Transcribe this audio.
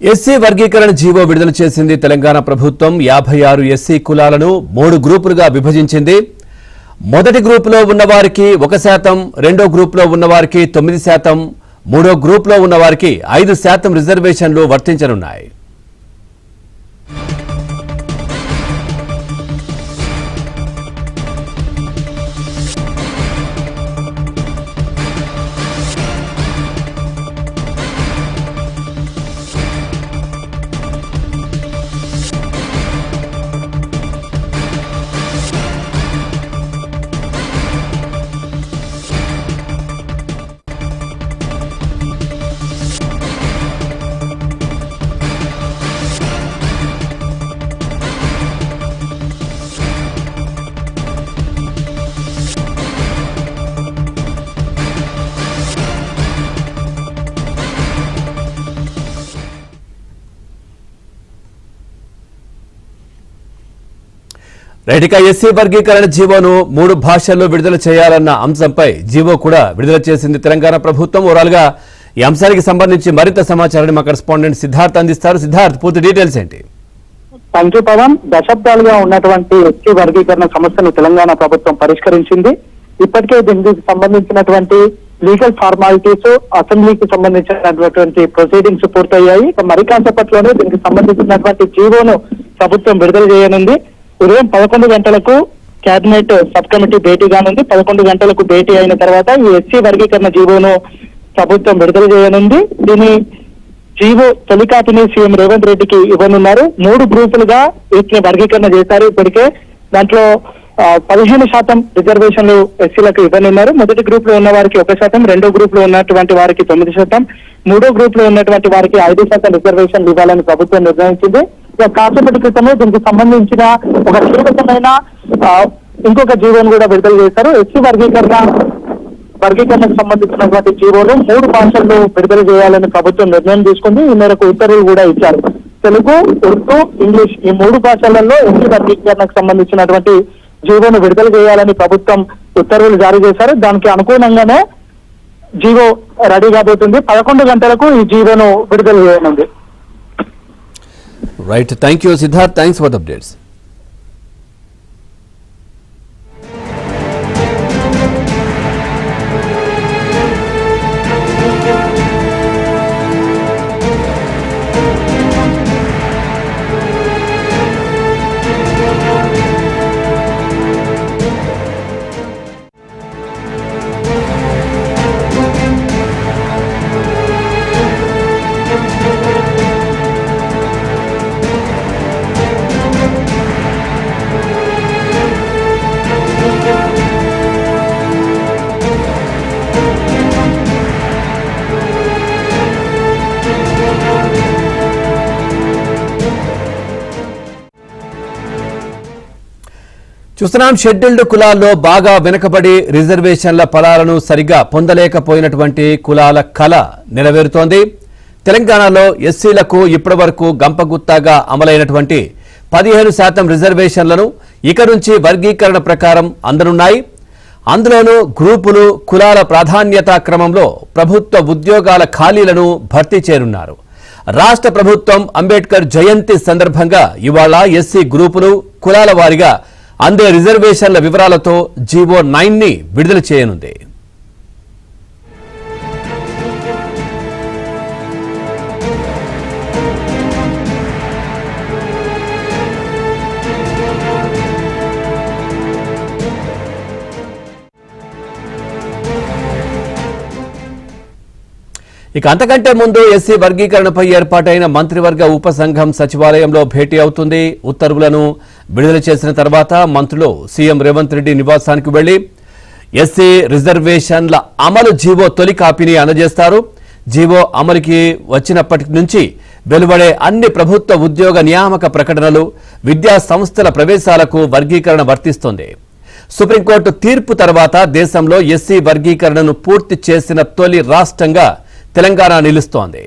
SC వర్గీకరణ GO విడుదల చేసింది తెలంగాణ ప్రభుత్వం. 56 ఎస్సీ కులాలను 3 గ్రూపులుగా విభజించింది. మొదటి గ్రూపులో ఉన్నవారికి 1%, రెండో గ్రూపులో ఉన్నవారికి 9%, మూడో గ్రూపులో ఉన్నవారికి 5% రిజర్వేషన్లు వర్తించనున్నాయి. రైట్, ఎస్సీ వర్గీకరణ జీవోను 3 భాషల్లో విడుదల చేయాలన్న అంశంపై జీవో కూడా విడుదల చేసింది తెలంగాణ ప్రభుత్వం. ఓవరాల్ గా ఈ అంశానికి సంబంధించి మరింత సమాచారాన్ని మా కరెస్పాండెంట్ సిద్ధార్థ్ అందిస్తారు. సిద్ధార్థ్, పూర్తి డీటెయిల్స్ ఏంటి? సంక్షిపదం దశాబ్దాలుగా ఉన్నటువంటి ఎస్సీ వర్గీకరణ సమస్యను తెలంగాణ ప్రభుత్వం పరిష్కరించింది. ఇప్పటికే దీనికి సంబంధించినటువంటి లీగల్ ఫార్మాలిటీస్, అసెంబ్లీకి సంబంధించినటువంటి ప్రొసీడింగ్స్ పూర్తయ్యాయి. మరి కాసేపట్లోనే దీనికి సంబంధించినటువంటి జీవోను ప్రభుత్వం విడుదల చేయనుంది. ఉదయం 11 గంటలకు కేబినెట్ సబ్ కమిటీ భేటీ కానుంది. 11 గంటలకు భేటీ అయిన తర్వాత ఈ ఎస్సీ వర్గీకరణ జీవోను ప్రభుత్వం విడుదల చేయనుంది. దీని జీవో తొలి కాపీని సీఎం రేవంత్ రెడ్డికి ఇవ్వనున్నారు. 3 గ్రూపులుగా వీటిని వర్గీకరణ చేశారు. ఇప్పటికే దాంట్లో 15% రిజర్వేషన్లు ఎస్సీలకు ఇవ్వనున్నారు. మొదటి గ్రూప్ లో ఉన్న వారికి 1%, రెండో గ్రూప్ లో ఉన్నటువంటి వారికి 9%, మూడో గ్రూప్ లో ఉన్నటువంటి వారికి 5% రిజర్వేషన్లు ఇవ్వాలని ప్రభుత్వం నిర్ణయించింది. కాసేపటి క్రితమే దీనికి సంబంధించిన ఒక కీలకమైన ఇంకొక జీవోను కూడా విడుదల చేశారు. ఎస్సీ వర్గీకరణకు సంబంధించినటువంటి జీవోను 3 భాషల్లో విడుదల చేయాలని ప్రభుత్వం నిర్ణయం తీసుకుంది. ఈ మేరకు ఉత్తర్వులు కూడా ఇచ్చారు. తెలుగు, ఉర్దూ, ఇంగ్లీష్ ఈ 3 భాషలలో ఎస్సీ వర్గీకరణకు సంబంధించినటువంటి జీవోను విడుదల చేయాలని ప్రభుత్వం ఉత్తర్వులు జారీ చేశారు. దానికి అనుగుణంగానే జీవో రెడీ కాబోతుంది. 11 గంటలకు ఈ జీవోను విడుదల చేయనుంది. Right, thank you Siddharth, thanks for the updates. చూస్తున్నాం, షెడ్యూల్డ్ కులాల్లో బాగా వెనుకబడి రిజర్వేషన్ల ఫలాలను సరిగా పొందలేకపోయినటువంటి కులాల కళ నెరవేరుతోంది. తెలంగాణలో ఎస్సీలకు ఇప్పటివరకు గంపగుత్తాగా అమలైనటువంటి 15% రిజర్వేషన్లను ఇక నుంచి వర్గీకరణ ప్రకారం అందనున్నాయి. అందులోనూ గ్రూపులు, కులాల ప్రాధాన్యతా క్రమంలో ప్రభుత్వ ఉద్యోగాల ఖాళీలను భర్తీ చేయనున్నారు. రాష్ట్ర ప్రభుత్వం అంబేద్కర్ జయంతి సందర్భంగా ఇవాళ ఎస్సీ గ్రూపులు, కులాల వారీగా అందే రిజర్వేషన్ల వివరాలతో జీవో 9ని విడుదల చేయనుంది. ఇక అంతకంటే ముందు ఎస్సీ వర్గీకరణపై ఏర్పాటైన మంత్రివర్గ ఉపసంఘం సచివాలయంలో భేటీ అవుతుంది. ఉత్తర్వులను విడుదల చేసిన తర్వాత మంత్రులు సీఎం రేవంత్ రెడ్డి నివాసానికి వెళ్లి ఎస్సీ రిజర్వేషన్ల అమలు జీవో తొలి కాపీని అందజేస్తారు. జీవో అమలుకి వచ్చినప్పటి నుంచి వెలువడే అన్ని ప్రభుత్వ ఉద్యోగ నియామక ప్రకటనలు, విద్యా సంస్థల ప్రవేశాలకు వర్గీకరణ వర్తిస్తుంది. సుప్రీంకోర్టు తీర్పు తర్వాత దేశంలో ఎస్సీ వర్గీకరణను పూర్తి చేసిన తొలి రాష్ట్రంగా తెలంగాణ నిలుస్తోంది.